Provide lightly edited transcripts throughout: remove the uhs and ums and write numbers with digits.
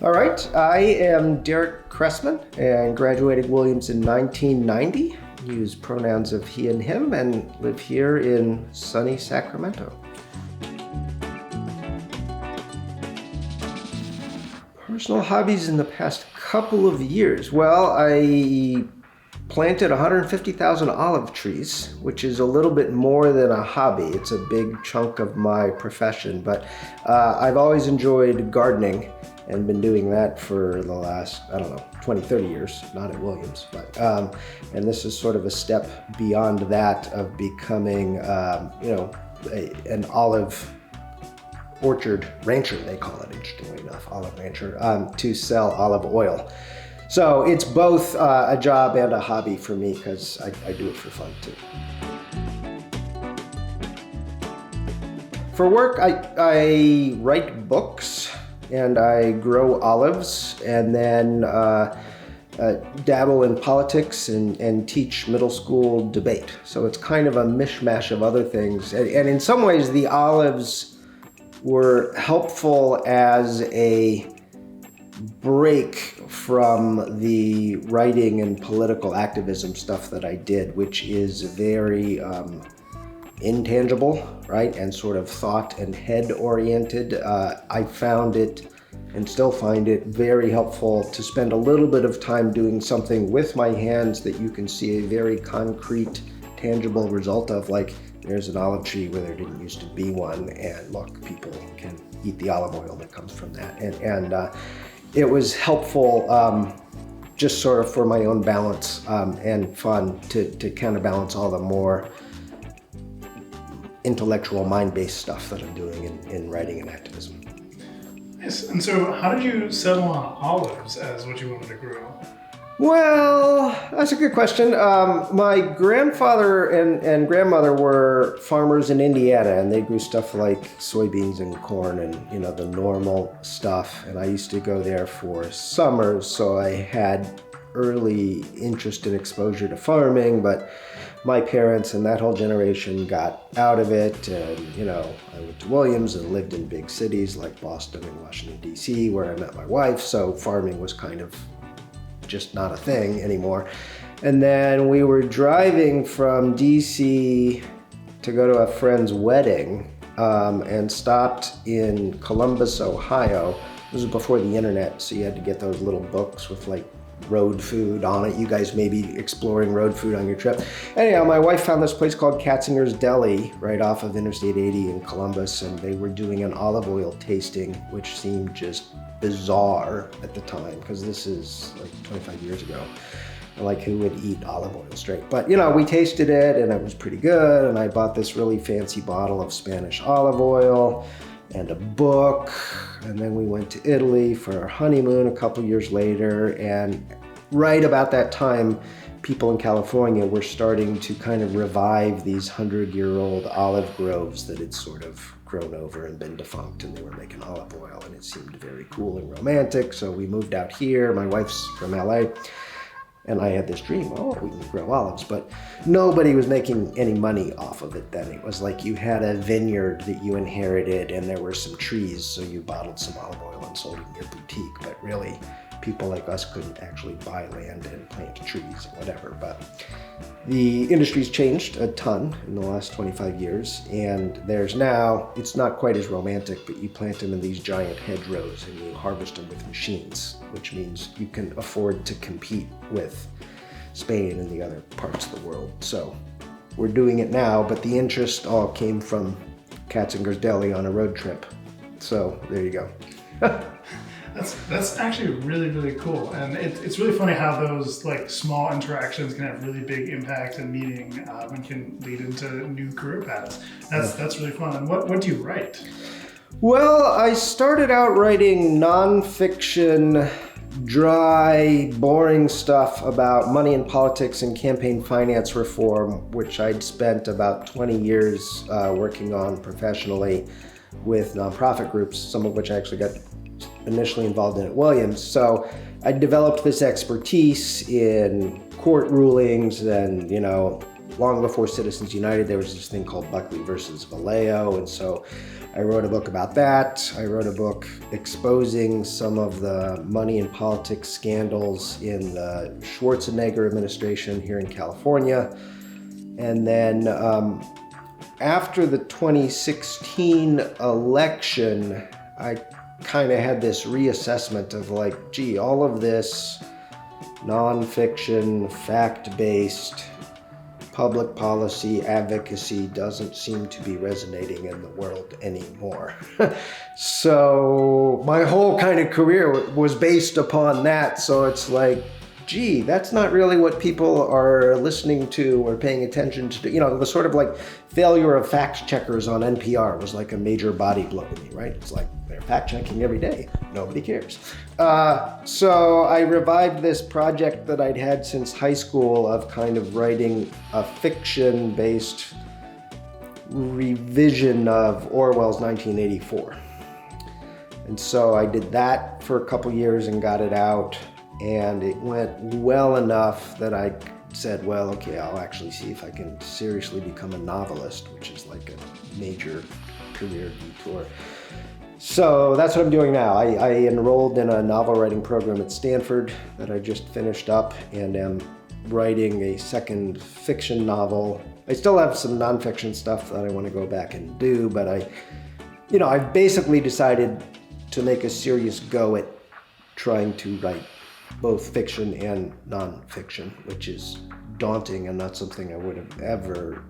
All right, I am Derek Cressman and graduated Williams in 1990. Use pronouns of he and him and live here in sunny Sacramento. Personal hobbies in the past couple of years. Well, I planted 150,000 olive trees, which is a little bit more than a hobby. It's a big chunk of my profession, but I've always enjoyed gardening and been doing that for the last, 20, 30 years, not at Williams, but, and this is sort of a step beyond that of becoming, an olive orchard rancher, they call it, interestingly enough, olive rancher, to sell olive oil. So it's both a job and a hobby for me because I do it for fun too. For work, I write books and I grow olives and then dabble in politics and teach middle school debate. So it's kind of a mishmash of other things. And in some ways, the olives were helpful as a break from the writing and political activism stuff that I did, which is very intangible, right? And sort of thought and head oriented. I found it and still find it very helpful to spend a little bit of time doing something with my hands that you can see a very concrete, tangible result of, like there's an olive tree where there didn't used to be one, and look, people can eat the olive oil that comes from that. And it was helpful just sort of for my own balance and fun to counterbalance all the more intellectual, mind-based stuff that I'm doing in writing and activism. Yes, and so how did you settle on olives as what you wanted to grow? Well, that's a good question. My grandfather and grandmother were farmers in Indiana, and they grew stuff like soybeans and corn and, the normal stuff. And I used to go there for summers, so I had early interest and exposure to farming, but my parents and that whole generation got out of it. And, I went to Williams and lived in big cities like Boston and Washington, D.C., where I met my wife. So farming was kind of just not a thing anymore. And then we were driving from DC to go to a friend's wedding and stopped in Columbus, Ohio. This was before the internet, so you had to get those little books with like road food on it. You guys may be exploring road food on your trip. Anyhow, my wife found this place called Katzinger's Deli right off of Interstate 80 in Columbus, and they were doing an olive oil tasting, which seemed just bizarre at the time, because this is like 25 years ago. Like, who would eat olive oil straight? But, we tasted it and it was pretty good, and I bought this really fancy bottle of Spanish olive oil and a book, and then we went to Italy for our honeymoon a couple years later, and right about that time, people in California were starting to kind of revive these 100-year-old olive groves that had sort of grown over and been defunct, and they were making olive oil, and it seemed very cool and romantic. So we moved out here. My wife's from LA, and I had this dream, we can grow olives, but nobody was making any money off of it then. It was like you had a vineyard that you inherited, and there were some trees, so you bottled some olive oil and sold it in your boutique, but really people like us couldn't actually buy land and plant trees and whatever. But the industry's changed a ton in the last 25 years, and there's now, it's not quite as romantic, but you plant them in these giant hedgerows and you harvest them with machines, which means you can afford to compete with Spain and the other parts of the world. So we're doing it now, but the interest all came from Katzinger's Deli on a road trip. So there you go. That's actually really, really cool. And it's really funny how those like small interactions can have really big impact and meaning and can lead into new career paths. That's really fun. And what do you write? Well, I started out writing nonfiction, dry, boring stuff about money and politics and campaign finance reform, which I'd spent about 20 years working on professionally with nonprofit groups, some of which I actually got initially involved in at Williams. So I developed this expertise in court rulings and, long before Citizens United, there was this thing called Buckley versus Vallejo, and so I wrote a book about that. I wrote a book exposing some of the money and politics scandals in the Schwarzenegger administration here in California. And then after the 2016 election, I kind of had this reassessment of like, gee, all of this nonfiction, fact-based public policy advocacy doesn't seem to be resonating in the world anymore. So my whole kind of career was based upon that. So it's like, gee, that's not really what people are listening to or paying attention to. You know, the sort of like failure of fact checkers on NPR was like a major body blow to me, right? It's like they're fact checking every day. Nobody cares. So I revived this project that I'd had since high school of kind of writing a fiction-based revision of Orwell's 1984. And so I did that for a couple years and got it out. And it went well enough that I said, well, okay, I'll actually see if I can seriously become a novelist, which is like a major career detour. So that's what I'm doing now. I enrolled in a novel writing program at Stanford that I just finished up and am writing a second fiction novel. I still have some nonfiction stuff that I want to go back and do, but I've basically decided to make a serious go at trying to write both fiction and nonfiction, which is daunting and not something I would have ever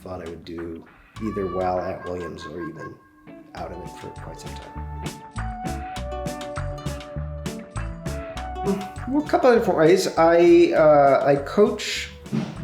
thought I would do either while at Williams or even out of it for quite some time. Well, a couple of different ways. I coach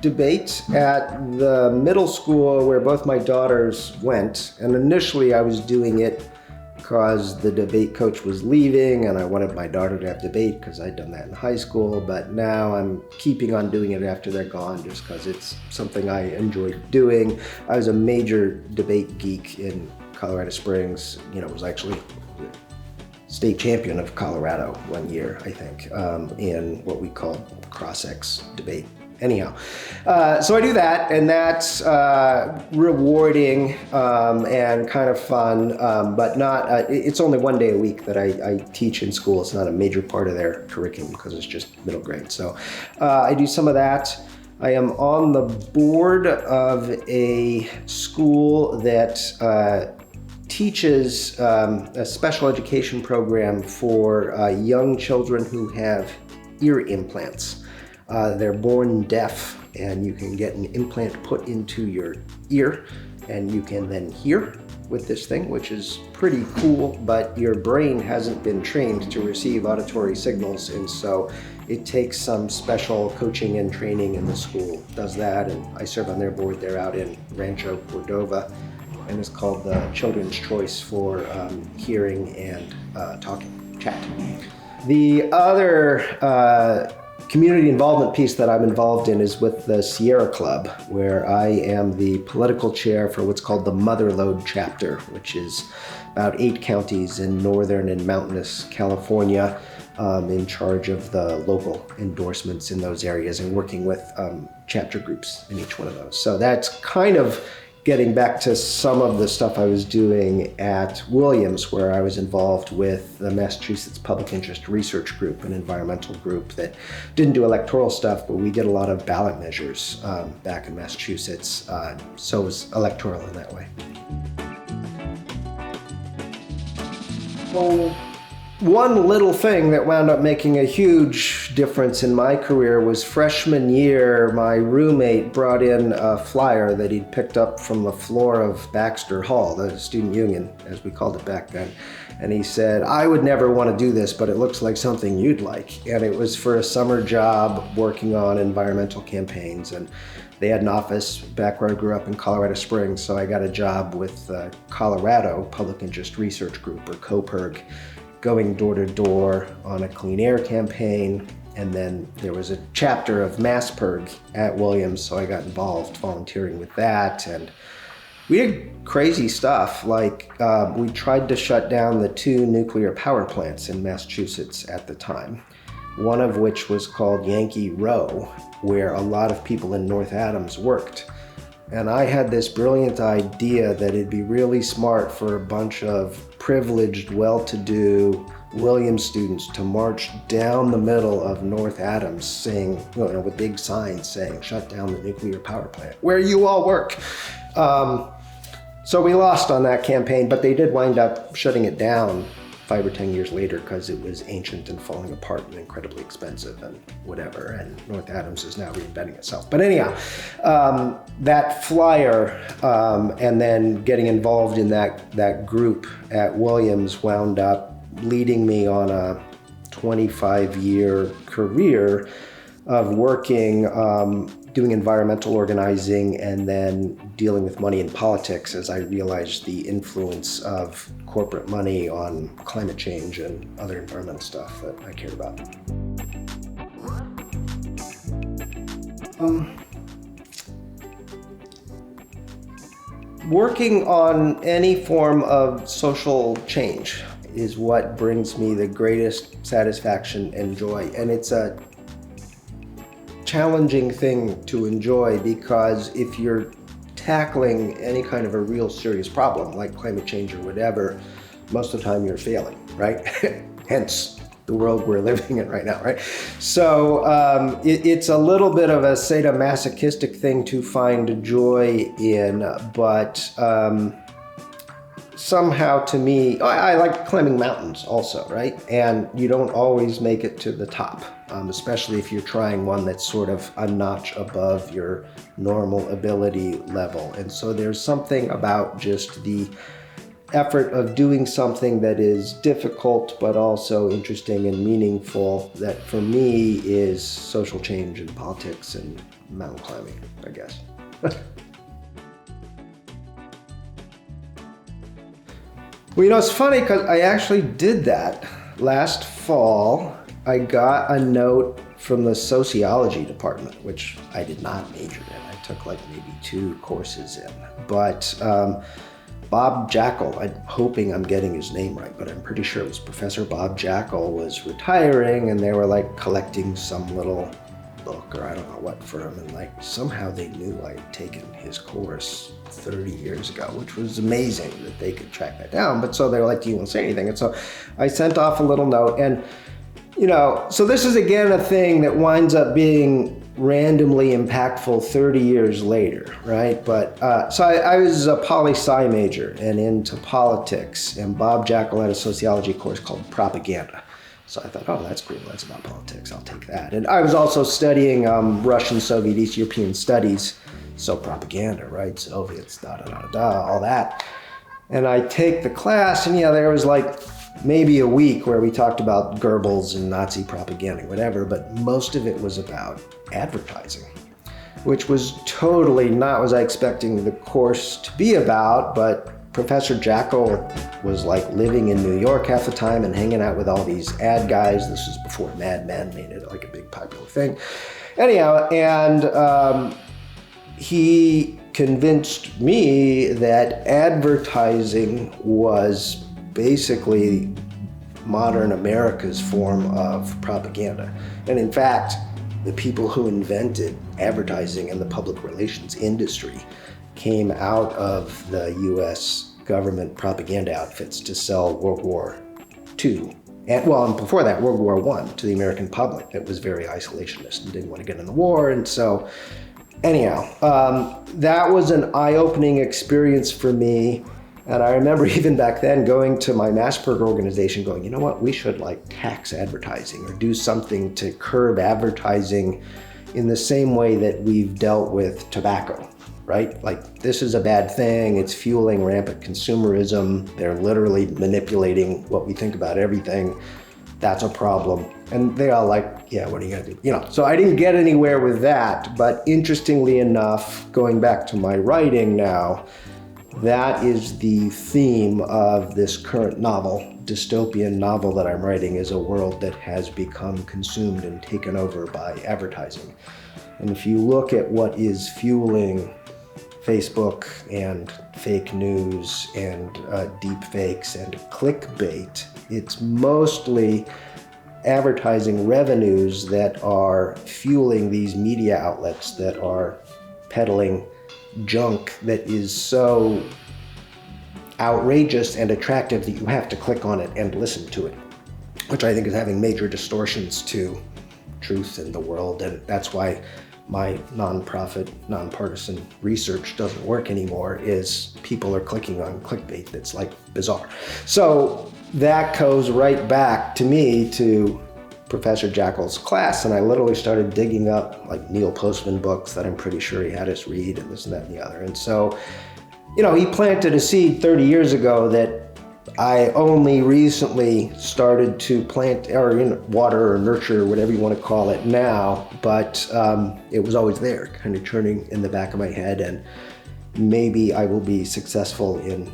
debate at the middle school where both my daughters went, and initially I was doing it because the debate coach was leaving and I wanted my daughter to have debate because I'd done that in high school, but now I'm keeping on doing it after they're gone just because it's something I enjoyed doing. I was a major debate geek in Colorado Springs. Was actually state champion of Colorado one year, I think, in what we call cross-ex debate. Anyhow, so I do that, and that's rewarding and kind of fun, but not, it's only one day a week that I teach in school. It's not a major part of their curriculum because it's just middle grade. So I do some of that. I am on the board of a school that teaches a special education program for young children who have ear implants. They're born deaf, and you can get an implant put into your ear, and you can then hear with this thing, which is pretty cool, but your brain hasn't been trained to receive auditory signals, and so it takes some special coaching and training, and the school does that, and I serve on their board. They're out in Rancho Cordova, and it's called the Children's Choice for Hearing and Talking, chat. The other community involvement piece that I'm involved in is with the Sierra Club, where I am the political chair for what's called the Motherlode chapter, which is about 8 counties in northern and mountainous California, in charge of the local endorsements in those areas and working with chapter groups in each one of those. So that's kind of getting back to some of the stuff I was doing at Williams, where I was involved with the Massachusetts Public Interest Research Group, an environmental group that didn't do electoral stuff, but we did a lot of ballot measures back in Massachusetts. So it was electoral in that way. Well, one little thing that wound up making a huge difference in my career was freshman year, my roommate brought in a flyer that he'd picked up from the floor of Baxter Hall, the student union, as we called it back then. And he said, I would never want to do this, but it looks like something you'd like. And it was for a summer job working on environmental campaigns. And they had an office back where I grew up in Colorado Springs, so I got a job with the Colorado Public Interest Research Group, or COPIRG, going door to door on a clean air campaign. And then there was a chapter of MassPIRG at Williams, so I got involved volunteering with that. And we did crazy stuff, like we tried to shut down the 2 nuclear power plants in Massachusetts at the time. one of which was called Yankee Row, where a lot of people in North Adams worked. And I had this brilliant idea that it'd be really smart for a bunch of privileged, well-to-do Williams students to march down the middle of North Adams saying, with big signs saying, shut down the nuclear power plant, where you all work. So we lost on that campaign, but they did wind up shutting it down 5 or 10 years later because it was ancient and falling apart and incredibly expensive and whatever, and North Adams is now reinventing itself. But anyhow, that flyer and then getting involved in that group at Williams wound up leading me on a 25-year career of working, doing environmental organizing and then dealing with money and politics as I realized the influence of corporate money on climate change and other environmental stuff that I cared about. Working on any form of social change is what brings me the greatest satisfaction and joy. And it's a challenging thing to enjoy because if you're tackling any kind of a real serious problem like climate change or whatever, most of the time you're failing, right? Hence the world we're living in right now, right? So it's a little bit of a sadomasochistic thing to find joy in, but somehow to me, I like climbing mountains also, right? And you don't always make it to the top, especially if you're trying one that's sort of a notch above your normal ability level. And so there's something about just the effort of doing something that is difficult but also interesting and meaningful that for me is social change and politics and mountain climbing, I guess. Well, it's funny because I actually did that last fall. I got a note from the sociology department, which I did not major in. I took like maybe 2 courses in. But Bob Jackal, I'm hoping I'm getting his name right, but I'm pretty sure it was Professor Bob Jackal, was retiring and they were like collecting some little book or I don't know what for him, and like somehow they knew I'd taken his course 30 years ago, which was amazing that they could track that down. But so they were like, do you want to say anything? And so I sent off a little note, and so this is again a thing that winds up being randomly impactful 30 years later, right? But so I was a poli-sci major and into politics, and Bob Jackal had a sociology course called propaganda. So I thought, oh, that's cool, that's about politics, I'll take that. And I was also studying Russian, Soviet, East European studies, so propaganda, right? Soviets, all that. And I take the class, and there was like maybe a week where we talked about Goebbels and Nazi propaganda, whatever, but most of it was about advertising, which was totally not what I was expecting the course to be about. But Professor Jackal was like living in New York half the time and hanging out with all these ad guys. This was before Mad Men made it like a big popular thing. Anyhow, and he convinced me that advertising was basically modern America's form of propaganda. And in fact, the people who invented advertising and the public relations industry came out of the US government propaganda outfits to sell World War II. And before that, World War I to the American public that was very isolationist and didn't want to get in the war. And so anyhow, that was an eye-opening experience for me. And I remember even back then going to my Massberg organization going, you know what, we should like tax advertising or do something to curb advertising in the same way that we've dealt with tobacco, right? Like this is a bad thing, it's fueling rampant consumerism, they're literally manipulating what we think about everything, that's a problem. And they all like, yeah, what are you gonna do? So I didn't get anywhere with that, but interestingly enough, going back to my writing now, that is the theme of this current novel, dystopian novel that I'm writing, is a world that has become consumed and taken over by advertising. And if you look at what is fueling Facebook and fake news and deep fakes and clickbait, it's mostly advertising revenues that are fueling these media outlets that are peddling junk that is so outrageous and attractive that you have to click on it and listen to it, which I think is having major distortions to truth in the world. And that's why my nonprofit, nonpartisan research doesn't work anymore, is people are clicking on clickbait that's like bizarre. So that goes right back to me to Professor Jackal's class, and I literally started digging up like Neil Postman books that I'm pretty sure he had us read and this and that and the other. And so, you know, he planted a seed 30 years ago that I only recently started to plant or water or nurture, whatever you want to call it now, but it was always there, kind of churning in the back of my head, and maybe I will be successful in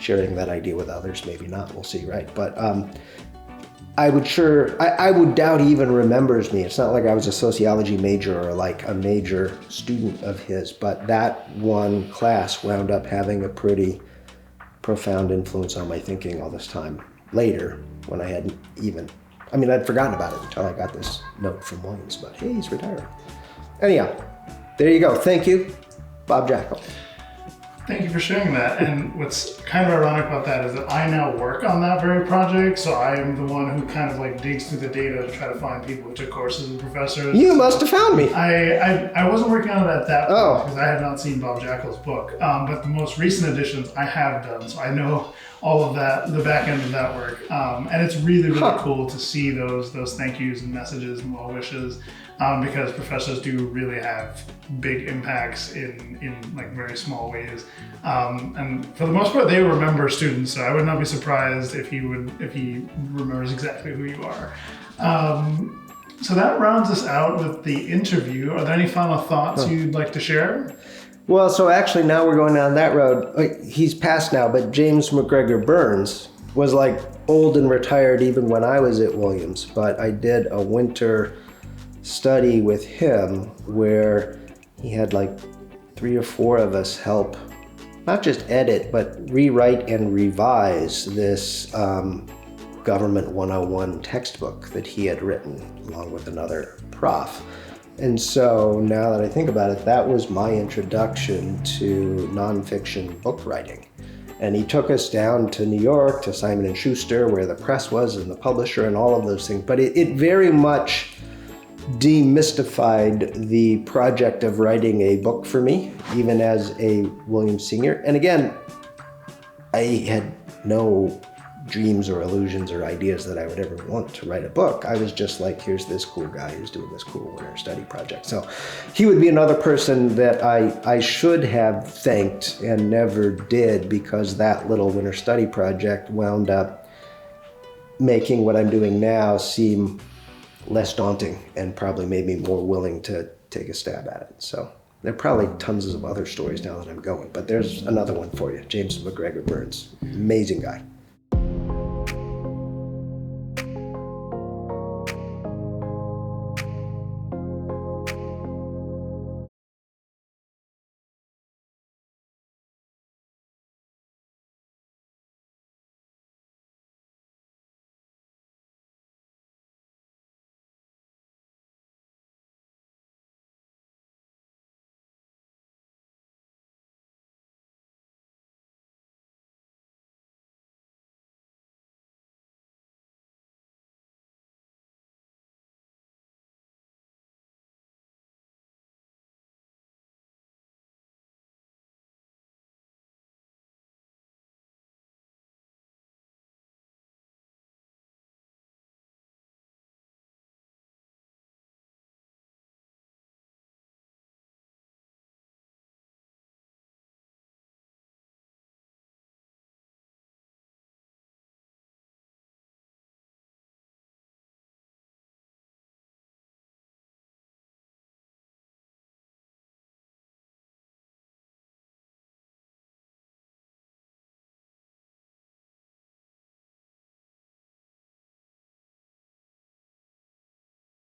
sharing that idea with others, maybe not, we'll see, right? But I would doubt he even remembers me. It's not like I was a sociology major or like a major student of his, but that one class wound up having a pretty profound influence on my thinking all this time later, when I hadn't even, I'd forgotten about it until I got this note from Williams about, hey, he's retiring. Anyhow, there you go. Thank you, Bob Jackal. Thank you for sharing that. And what's kind of ironic about that is that I now work on that very project, so I am the one who kind of like digs through the data to try to find people who took courses with professors. You must have found me. I wasn't working on it at that point because I had not seen Bob Jackal's book, but the most recent editions I have done, so I know all of that, the back end of that work, and it's really, really cool to see those thank yous and messages and well wishes, because professors do really have big impacts in like very small ways, and for the most part they remember students. So I would not be surprised if he remembers exactly who you are. So that rounds us out with the interview. Are there any final thoughts you'd like to share? Well, so actually now we're going down that road. He's passed now, but James McGregor Burns was like old and retired even when I was at Williams. But I did a winter study with him where he had like 3 or 4 of us help not just edit, but rewrite and revise this Government 101 textbook that he had written along with another prof. And so now that I think about it, that was my introduction to nonfiction book writing. And he took us down to New York, to Simon & Schuster, where the press was and the publisher and all of those things. But it very much demystified the project of writing a book for me, even as a Williams senior. And again, I had no dreams or illusions or ideas that I would ever want to write a book. I was just like, here's this cool guy who's doing this cool winter study project. So he would be another person that I should have thanked and never did, because that little winter study project wound up making what I'm doing now seem less daunting and probably made me more willing to take a stab at it. So there are probably tons of other stories now that I'm going, but there's another one for you. James McGregor Burns, amazing guy.